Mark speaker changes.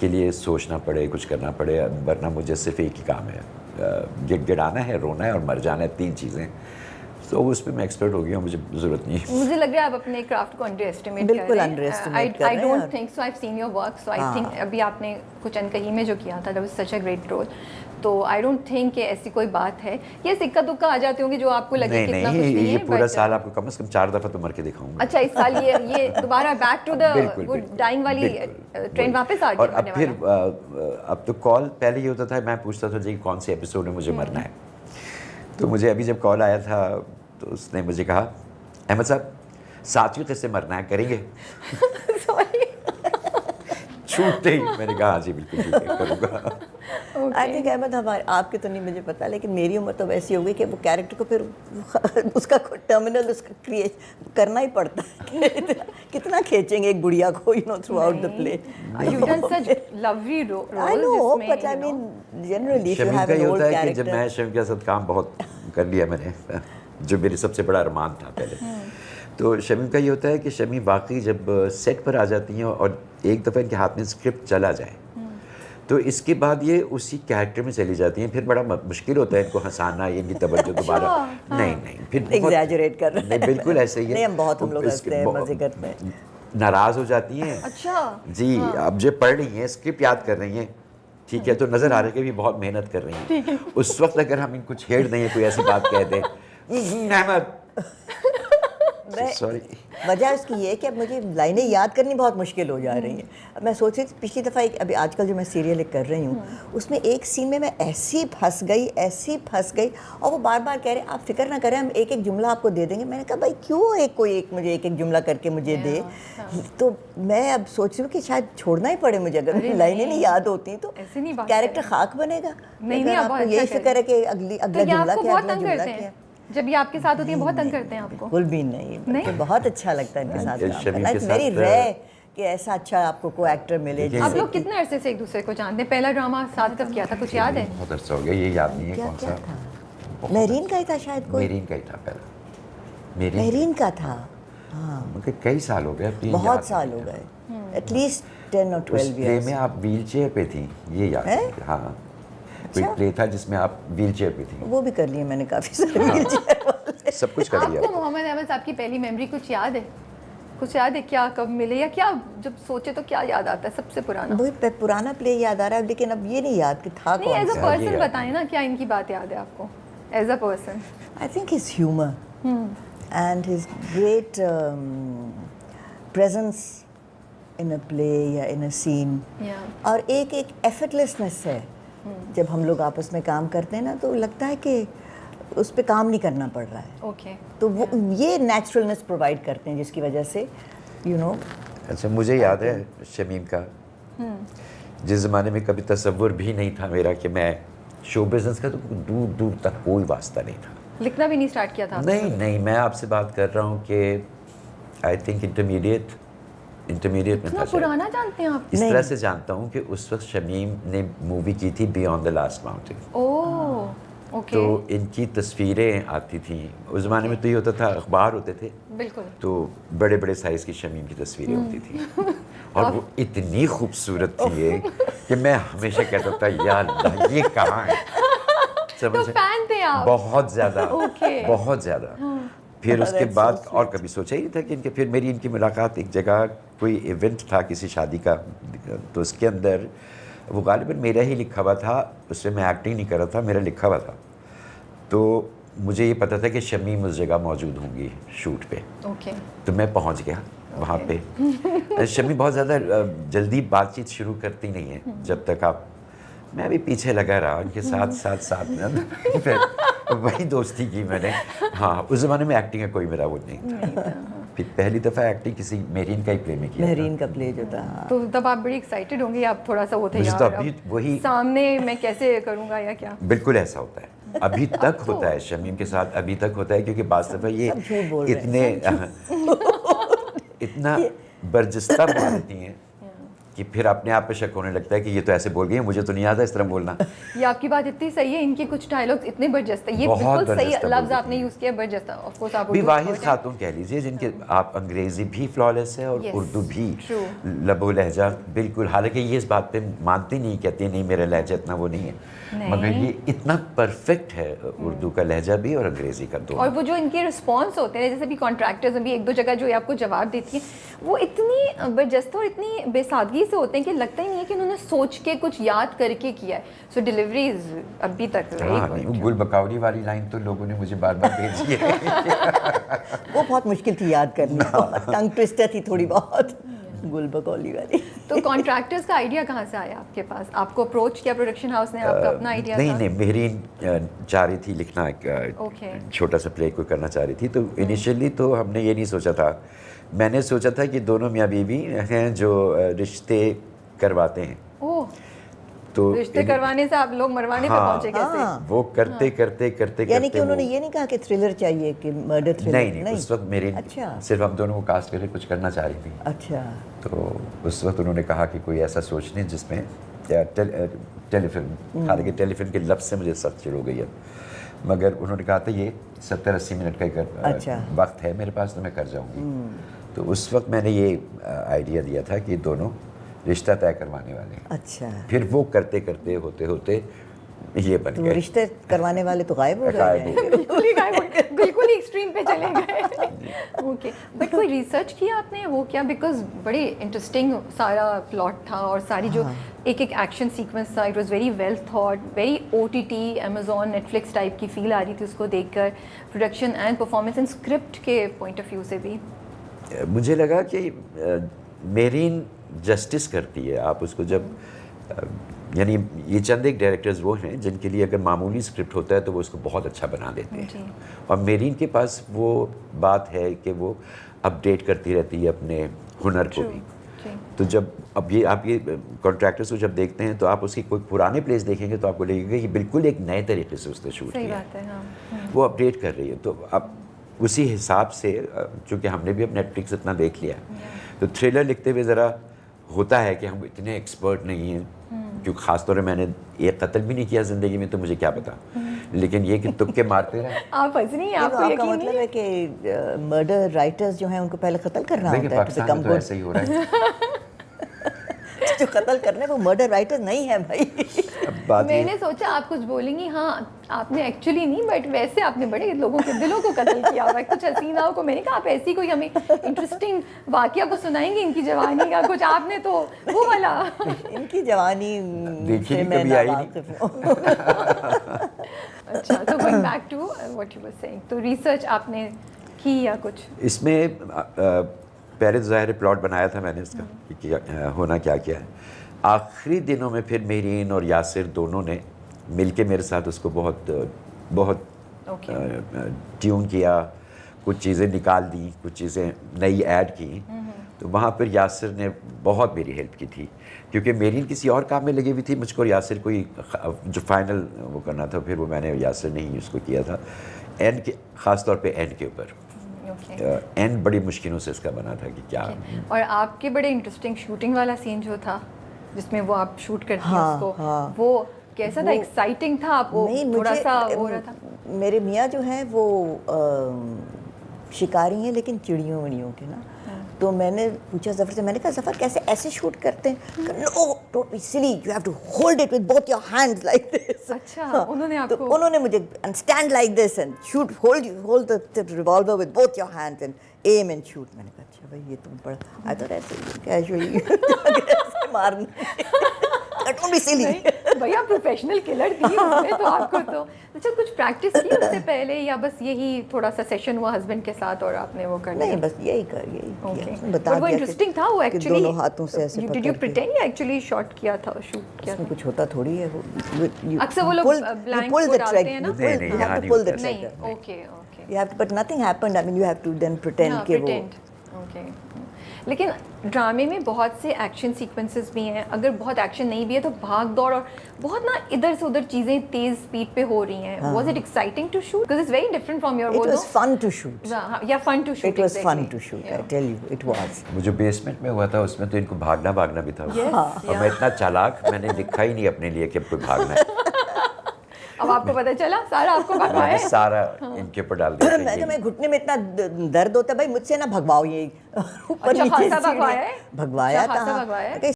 Speaker 1: کے لیے سوچنا پڑے, کچھ کرنا پڑے, ورنہ مجھے صرف ایک ہی کام ہے, گڑانا ہے, رونا ہے اور مر جانا ہے, 3 چیزیں. تو اس پہ میں ایکسپرٹ ہو گیا ہوں, مجھے ضرورت نہیں ہے.
Speaker 2: مجھے لگ رہا ہے آپ اپنے کرافٹ کو انڈر ایسٹیمیٹ کر رہے ہیں.
Speaker 3: بالکل انڈر ایسٹیمیٹ کر رہے ہیں.
Speaker 2: I don't think so. I've seen your work, so I think ابھی آپ نے کچھ انکہی میں جو کیا تھا, that was such a great role. تو I don't think کہ ایسی کوئی بات ہے. یہ سکہ دکہ آ جاتے ہوں گے جو آپ کو لگے کتنا کچھ نہیں ہے.
Speaker 1: یہ پورا سال آپ کو کم از کم 4 دفعہ تو مر کے دکھاؤں گا.
Speaker 2: اچھا, اس سال یہ دوبارہ back to the good dining والی ٹرین واپس آ
Speaker 1: اور
Speaker 2: گئی.
Speaker 1: اب پھر اب تو کال پہلے یہ ہوتا تھا, میں پوچھتا تھا جی کون سے ایپیسوڈ میں مجھے مرنا ہے. تو مجھے ابھی جب کال آیا تھا تو اس نے مجھے کہا احمد صاحب 7ویں قصے مرنا ہے, کریں گے؟ چھوٹتے ہی میں نے کہا ہاں جی بالکل ٹھیک ہے, کروں گا.
Speaker 3: آئی تھنک احمد ہمارے آپ کے تو نہیں مجھے پتا, لیکن میری عمر تو ویسی ہو گئی کہ وہ کیریکٹر کو پھر اس کا ٹرمینل اس کا کریٹ کرنا ہی پڑتا ہے. کتنا کھینچیں گے ایک گڑیا کو through out the play.
Speaker 2: You've done such lovely roles.
Speaker 3: I know, but I mean generally if you have an old character.
Speaker 1: کہ جب میں شمیم کے ساتھ کام بہت کر لیا میں نے, جو میری سب سے بڑا ارمان تھا پہلے, تو شمیم کا یہ ہوتا ہے کہ شمیم واقعی جب سیٹ پر آ جاتی ہیں اور ایک دفعہ ان کے ہاتھ میں اسکرپٹ چلا جائے تو اس کے بعد یہ اسی کیریکٹر میں چلی جاتی ہیں. پھر بڑا مشکل ہوتا ہے ان کو ہنسانا, ان کی توجہ دوبارہ نہیں پھر
Speaker 3: ایگزیجریٹ کر رہے ہیں.
Speaker 1: نہیں بالکل ایسے ہی ہے.
Speaker 3: ہم لوگ ہنستے ہیں, مزے کرتے ہیں.
Speaker 1: ناراض ہو جاتی ہیں.
Speaker 2: اچھا
Speaker 1: جی, اب جو پڑھ رہی ہیں اسکرپٹ یاد کر رہی ہیں, ٹھیک ہے, تو نظر آ رہا ہے کہ بھی بہت محنت کر رہی ہیں. اس وقت اگر ہم ان کو چھیڑ دیں, کوئی ایسی بات کہہ دیں, احمد سوری,
Speaker 3: وجہ اس کی یہ ہے کہ اب مجھے لائنیں یاد کرنی بہت مشکل ہو جا رہی ہیں. اب میں سوچ رہی تھی پچھلی دفعہ ابھی آج کل جو میں سیریل کر رہی ہوں اس میں ایک سین میں ایسی پھنس گئی اور وہ بار بار کہہ رہے آپ فکر نہ کریں, ہم ایک جملہ آپ کو دے دیں گے. میں نے کہا بھائی کیوں مجھے ایک جملہ کر کے مجھے دے. تو میں اب سوچ رہی ہوں کہ شاید چھوڑنا ہی پڑے مجھے, اگر لائنیں نہیں یاد ہوتی تو کیریکٹر خاک بنے گا. آپ کو یہی فکر ہے کہ اگلا جملہ کیا, اگلا جملہ کیا.
Speaker 2: جب یہ آپ کے ساتھ ہوتی ہیں بہت تنگ کرتے ہیں آپ کو؟
Speaker 3: بالکل بھی نہیں, بہت اچھا لگتا ہے ان کے ساتھ کام کرنا. اٹس ویری ریئر کہ ایسا اچھا آپ کو کوئی ایکٹر ملے.
Speaker 2: آپ لوگ کتنے عرصے سے ایک دوسرے کو جانتے ہیں؟ پہلا ڈرامہ ساتھ کب کیا تھا, کچھ یاد ہے؟
Speaker 1: بہت عرصہ ہو گیا, یہ یاد نہیں ہے کون سا.
Speaker 3: مہرین کا ہی تھا شاید, کوئی
Speaker 1: مہرین کا ہی تھا پہلا.
Speaker 3: مہرین کا تھا, ہاں
Speaker 1: مگر کئی سال ہو گئے,
Speaker 3: بہت سال ہو گئے, ایٹ لیسٹ 10 اور 12
Speaker 1: ایئرس میں. آپ ویل چیئر پہ تھیں, یہ یاد ہے. ہاں کوئی پلے تھا جس میں آپ ویل چیئر پہ تھیں.
Speaker 3: وہ بھی کر لیے میں نے کافی سارے ویل چیئر,
Speaker 1: سب کچھ کر لیا.
Speaker 2: آپ کو محمد احمد صاحب کی پہلی میموری کچھ یاد ہے؟ کچھ یاد ہے کیا, کب ملے, یا کیا جب سوچے تو کیا یاد آتا ہے سب سے پرانا؟
Speaker 3: وہی پرانا پلے یاد آ رہا ہے, لیکن اب یہ نہیں یاد کہ تھا کون.
Speaker 2: ایز اے پرسن بتائیں نا, کیا ان کی بات یاد ہے آپ کو as a person?
Speaker 3: I think his humour and his great presence in a play یا ان اے سین, اور ایک ایفرٹلیسنس ہے. جب ہم لوگ آپس میں کام کرتے ہیں نا تو لگتا ہے کہ اس پہ کام نہیں کرنا پڑ رہا ہے.
Speaker 2: اوکے,
Speaker 3: تو وہ یہ نیچرلنس پرووائڈ کرتے ہیں جس کی وجہ سے
Speaker 1: اچھا مجھے یاد ہے شمیم کا, جس زمانے میں کبھی تصور بھی نہیں تھا میرا کہ میں شو بزنس کا, تو دور دور تک کوئی واسطہ نہیں تھا.
Speaker 2: لکھنا بھی نہیں اسٹارٹ کیا تھا؟
Speaker 1: نہیں, میں آپ سے بات کر رہا ہوں کہ آئی تھنک انٹرمیڈیٹ میں تھا.
Speaker 2: پرانا جانتے ہیں آپ؟
Speaker 1: اس طرح سے جانتا ہوں کہ اس وقت شمیم نے مووی کی تھی بیانڈ دا لاسٹ ماؤنٹین. تو ان کی تصویریں آتی تھیں. اس زمانے میں تو یہ ہوتا تھا, اخبار ہوتے تھے,
Speaker 2: بالکل,
Speaker 1: تو بڑے بڑے سائز کی شمیم کی تصویریں ہوتی تھیں, اور وہ اتنی خوبصورت تھی یہ کہ میں ہمیشہ کہتا تھا یا اللہ یہ کہاں ہے.
Speaker 2: تو فین تھے آپ؟
Speaker 1: بہت زیادہ, بہت زیادہ. پھر اس کے بعد اور کبھی سوچا ہی نہیں تھا کہ پھر میری ان کی ملاقات ایک جگہ, کوئی ایونٹ تھا کسی شادی کا, تو اس کے اندر وہ غالباً میرا ہی لکھا ہوا تھا, اس میں ایکٹنگ نہیں کر رہا تھا, میرا لکھا ہوا تھا. تو مجھے یہ پتا تھا کہ شمیم اس جگہ موجود ہوں گی شوٹ پہ. تو میں پہنچ گیا وہاں پہ. شمیم بہت زیادہ جلدی بات چیت شروع کرتی نہیں ہے جب تک آپ, میں بھی پیچھے لگا رہا ان کے ساتھ پھر وہی دوستی کی میں نے. ہاں اس زمانے میں ایکٹنگ کا کوئی میرا وہ نہیں تھا. پھر پہلی دفعہ ایکٹنگ کسی مہرین کا ہی پلے میں کیا,
Speaker 3: مہرین کا پلے جو تھا.
Speaker 2: تو تب آپ بڑی ایکسائٹیڈ ہوں گی, آپ تھوڑا سا وہ تھے
Speaker 1: یار وہی
Speaker 2: سامنے میں کیسے کروں گا یا کیا؟
Speaker 1: بالکل ایسا ہوتا ہے, ابھی تک ہوتا ہے شمیم کے ساتھ, ابھی تک ہوتا ہے, کیونکہ بعض دفعہ یہ اتنا برجستہ بول دیتی ہیں कि फिर अपने आप पे शक होने लगता है कि ये तो ऐसे बोल गई है, मुझे तो नहीं आता इस तरह बोलना।
Speaker 2: ये आपकी बात इतनी सही है, इनके कुछ डायलॉग्स इतने बरजस्ता, ये
Speaker 1: बहुत
Speaker 2: बिल्कुल सही
Speaker 1: बरजस्ता
Speaker 2: लफ्ज
Speaker 1: बोल
Speaker 2: आपने यूज़ किया, बरजस्ता। ऑफ कोर्स आप
Speaker 1: भी
Speaker 2: उर्दू
Speaker 1: वाहिद
Speaker 2: expert हैं।
Speaker 1: खातून कह लीजिए जिनके आप अंग्रेज़ी भी फ्लॉलेस है और
Speaker 2: Yes,
Speaker 1: उर्दू भी
Speaker 2: true.
Speaker 1: लबो लहजा बिल्कुल, हालांकि ये इस बात पे मानती नहीं, कहती है नहीं मेरा लहजा इतना वो नहीं है,
Speaker 2: नहीं।
Speaker 1: मगर ये इतना परफेक्ट है उर्दू का लहजा भी और अंग्रेज़ी का दोनों।
Speaker 2: और वो जो इनके रिस्पॉन्स होते हैं, जैसे भी कॉन्ट्रैक्टर्स में भी एक दो जगह जो आपको जवाब देती है, वो इतनी बरजस्ता और इतनी बेसादगी से होते हैं कि लगता ही नहीं है कि उन्होंने सोच के कुछ याद करके किया है। सो डिलीवरी इज अभी तक
Speaker 1: हाँ नहीं, गुल बकौली वाली लाइन तो लोगों ने मुझे बार बार भेजी है।
Speaker 3: वो बहुत मुश्किल थी याद करनी, टंग ट्विस्टर थी थोड़ी बहुत, गुल बकौली वाली।
Speaker 2: तो कॉन्ट्रैक्टर्स का आइडिया कहाँ से आया आपके पास? आपको अप्रोच किया प्रोडक्शन हाउस ने, आपका अपना आइडिया
Speaker 1: नहीं
Speaker 2: था?
Speaker 1: नहीं, मेहरीन चाह रही थी लिखना एक
Speaker 2: Okay.
Speaker 1: छोटा सा प्ले कोई करना चाह रही थी, तो इनिशियली तो हमने ये नहीं सोचा था, मैंने सोचा था कि दोनों मियाँ बीवी हैं जो रिश्ते करवाते हैं,
Speaker 2: ओह,
Speaker 1: तो
Speaker 2: रिश्ते करवाने से आप लोग मरवाने पे
Speaker 1: हाँ।
Speaker 2: पहुंचे कैसे?
Speaker 3: हाँ।
Speaker 1: वो करते करते करते
Speaker 3: यानी कि
Speaker 1: करते
Speaker 3: उन्होंने
Speaker 1: वो-
Speaker 3: ये नहीं कहा कि थ्रिलर चाहिए, कि मर्डर थ्रिलर?
Speaker 1: नहीं, उस वक्त मेरी
Speaker 3: अच्छा
Speaker 1: सिर्फ हम दोनों को कास्ट करके कुछ करना चाह रही थी,
Speaker 3: अच्छा।
Speaker 1: तो उस वक्त उन्होंने कहा कि कोई ऐसा सोच लें जिसमें टेलीफिल्म, हालांकि टेलीफिल्म के लफ्ज़ से मुझे सख्त चिढ़ हो गई है, मगर उन्होंने कहा था ये 70-80 मिनट का
Speaker 3: अच्छा।
Speaker 1: वक्त है मेरे पास, तो मैं कर जाऊंगी। तो उस वक्त मैंने ये आइडिया दिया था कि दोनों रिश्ता तय करवाने वाले हैं।
Speaker 3: अच्छा,
Speaker 1: फिर वो करते करते होते होते ये बन
Speaker 3: तो
Speaker 1: गए।
Speaker 3: रिश्ते करवाने वाले तो गायब हो
Speaker 1: गायब
Speaker 3: गए
Speaker 1: हो
Speaker 3: हैं।
Speaker 2: बिल्कुल ही गायब हो गए, बिल्कुल ही एक्सट्रीम पे चले गए। ओके, बट कोई रिसर्च किया आपने वो क्या? बिकॉज बड़ी इंटरेस्टिंग सारा प्लॉट था और सारी जो एक एक एक्शन सीक्वेंस था, it was very well thought, very OTT Amazon Netflix type की फील आ रही थी उसको देखकर, production and performance and script के पॉइंट ऑफ व्यू से भी।
Speaker 1: मुझे लगा कि मेरीन जस्टिस करती है, आप उसको जब यानी ये चंद एक डायरेक्टर्स वो हैं जिनके लिए अगर मामूली स्क्रिप्ट होता है तो वो उसको बहुत अच्छा बना देते हैं,
Speaker 2: जी।
Speaker 1: और मेरीन के पास वो बात है कि वो अपडेट करती रहती है अपने हुनर को भी।
Speaker 2: जी।
Speaker 1: तो जब अब ये आप ये कॉन्ट्रैक्टर्स को जब देखते हैं तो आप उसकी कोई पुराने प्लेस देखेंगे तो आपको लगेगा कि बिल्कुल एक नए तरीके से उसने शूट
Speaker 2: सही
Speaker 1: किया
Speaker 2: बात है, हाँ।
Speaker 1: वो अपडेट कर रही है, तो अब उसी हिसाब से चूँकि हमने भी अब नेटफ्लिक्स इतना देख लिया तो थ्रिलर लिखते हुए ज़रा होता है कि हम इतने एक्सपर्ट नहीं हैं, क्योंकि ख़ासतौर पर मैंने एक कत्ल भी नहीं किया ज़िंदगी में, तो मुझे क्या पता, लेकिन ये कि तुक्के मारते रहे।
Speaker 2: आप हंस नहीं हैं, आपको
Speaker 3: आपका
Speaker 2: यकीन
Speaker 3: मतलब
Speaker 2: नहीं?
Speaker 3: है कि मर्डर राइटर्स जो हैं उनको पहले कत्ल करना
Speaker 1: देखिए
Speaker 3: होता है
Speaker 1: पाकिस्तान में तो ऐसे ही हो रहा है।
Speaker 3: जो कत्ल करने वो मर्डर राइटर नहीं है भाई।
Speaker 1: अब बात ये
Speaker 2: मैंने सोचा आप कुछ बोलेंगी, हाँ आपने एक्चुअली नहीं, बट वैसे आपने बड़े लोगों के दिलों को कत्ल किया हुआ है, कुछ हसीनाओं को। मैंने कहा आप ऐसी कोई हमें इंटरेस्टिंग वाकया को सुनाएंगे इनकी जवानी का कुछ, आपने तो वो वाला।
Speaker 3: इनकी जवानी
Speaker 1: देखी
Speaker 3: से
Speaker 1: नहीं,
Speaker 3: मैं
Speaker 1: कभी आई नहीं।
Speaker 3: नावाकिफ हूँ।
Speaker 2: अच्छा, तो going back to what you were saying, तो रिसर्च आपने की या कुछ?
Speaker 1: इसमें पहले तो ज़ाहिर प्लॉट बनाया था मैंने इसका कि क्या होना क्या क्या है। आखिरी दिनों में फिर मेरीन और यासिर दोनों ने मिलके मेरे साथ उसको बहुत बहुत
Speaker 2: Okay.
Speaker 1: ट्यून किया, कुछ चीज़ें निकाल दी, कुछ चीज़ें नई ऐड की, तो वहाँ पर यासिर ने बहुत मेरी हेल्प की थी, क्योंकि मेरीन किसी और काम में लगी हुई थी, मुझको और यासिर कोई जो फाइनल वो करना था, फिर वो मैंने यासिर ने ही उसको किया था एंड के, ख़ास तौर पे एंड के ऊपर। एंड बड़ी मुश्किलों से इसका बना था कि क्या।
Speaker 2: और आपके बड़े इंटरेस्टिंग शूटिंग वाला सीन जो था जिसमें वो आप शूट करती हैं
Speaker 3: हाँ,
Speaker 2: उसको,
Speaker 3: हाँ।
Speaker 2: वो कैसा था? एक्साइटिंग था? आपको थोड़ा सा हो रहा था?
Speaker 3: मेरे मियाँ जो हैं वो शिकारी हैं लेकिन चिड़ियों विड़ियों के ना, तो मैंने पूछा ज़फ़र से, मैंने कहा ज़फ़र कैसे ऐसे शूट करते हैं? No don't be silly, you have to hold it with both your hands like this.
Speaker 2: अच्छा, उन्होंने
Speaker 3: तो
Speaker 2: आपको
Speaker 3: उन्होंने मुझे and stand like this and shoot, hold the revolver with both your hands and aim and shoot. मैंने कहा अच्छा भाई ये तो बड़ा, आई थॉट ऐसे कैजुअली मारना, डोंट बी सिली।
Speaker 2: भैया प्रोफेशनल किलर थी उसमें, तो आपको तो अच्छा कुछ प्रैक्टिस की उससे पहले, या बस यही थोड़ा सा सेशन हुआ हस्बैंड के साथ और आपने वो कर लिया?
Speaker 3: नहीं बस यही किया।
Speaker 2: ओके,
Speaker 3: उसने बता
Speaker 2: वो
Speaker 3: दिया
Speaker 2: इंटरेस्टिंग था वो
Speaker 3: कि
Speaker 2: एक्चुअली।
Speaker 3: दोनों हाथों से ऐसे
Speaker 2: डिड यू
Speaker 3: पकड़ के।
Speaker 2: प्रिटेंड या एक्चुअली शॉट किया था, शूट किया
Speaker 3: इसमें
Speaker 2: था?
Speaker 3: कुछ होता थोड़ी है वो,
Speaker 2: अक्सर वो लोग blank
Speaker 3: pull
Speaker 2: को
Speaker 3: the
Speaker 2: डालते
Speaker 3: trigger,
Speaker 2: हैं ना?
Speaker 1: नहीं,
Speaker 3: you have
Speaker 1: यहाँ
Speaker 3: to
Speaker 1: नहीं
Speaker 3: pull the
Speaker 1: होता
Speaker 2: नहीं,
Speaker 3: trigger.
Speaker 2: Okay okay,
Speaker 3: You have to, but nothing happened. I mean, you have to then pretend कि वो
Speaker 2: pretend. Okay. लेकिन ड्रामे में बहुत से एक्शन सीक्वेंसेस भी हैं, अगर बहुत एक्शन नहीं भी है तो भाग दौड़ और बहुत ना इधर से उधर चीज़ें तेज़ स्पीड पे हो रही हैं. Was it exciting to shoot? Because it's very different from your
Speaker 3: It
Speaker 2: role.
Speaker 3: was fun to shoot.
Speaker 2: Yeah, fun to shoot.
Speaker 3: It was fun
Speaker 2: exactly.
Speaker 3: to shoot.
Speaker 2: Yeah.
Speaker 3: I tell you, it was.
Speaker 1: वो जो basement में हुआ था उसमें तो इनको भागना भी था.
Speaker 2: Yes,
Speaker 1: और
Speaker 2: yeah.
Speaker 1: मैं इतना चालाक, मैंने लिखा ही नहीं अपने लिए कि अब कोई भागना है.
Speaker 2: अब आपको पता चला सारा आपको भगवाया
Speaker 1: मैंने
Speaker 2: है.
Speaker 1: सारा इनके ऊपर डाल दिया.
Speaker 3: मैं तो मैं घुटने में इतना दर्द होता है भाई, मुझसे ना भगवाओ ये ऊपर
Speaker 2: अच्छा,
Speaker 3: नीचे
Speaker 2: खासा
Speaker 3: सीढ़ी।
Speaker 2: भगवाया है?
Speaker 3: भगवाया
Speaker 2: अच्छा,
Speaker 3: था
Speaker 2: खासा
Speaker 3: हाँ।
Speaker 2: भगवाया है?
Speaker 3: कहीं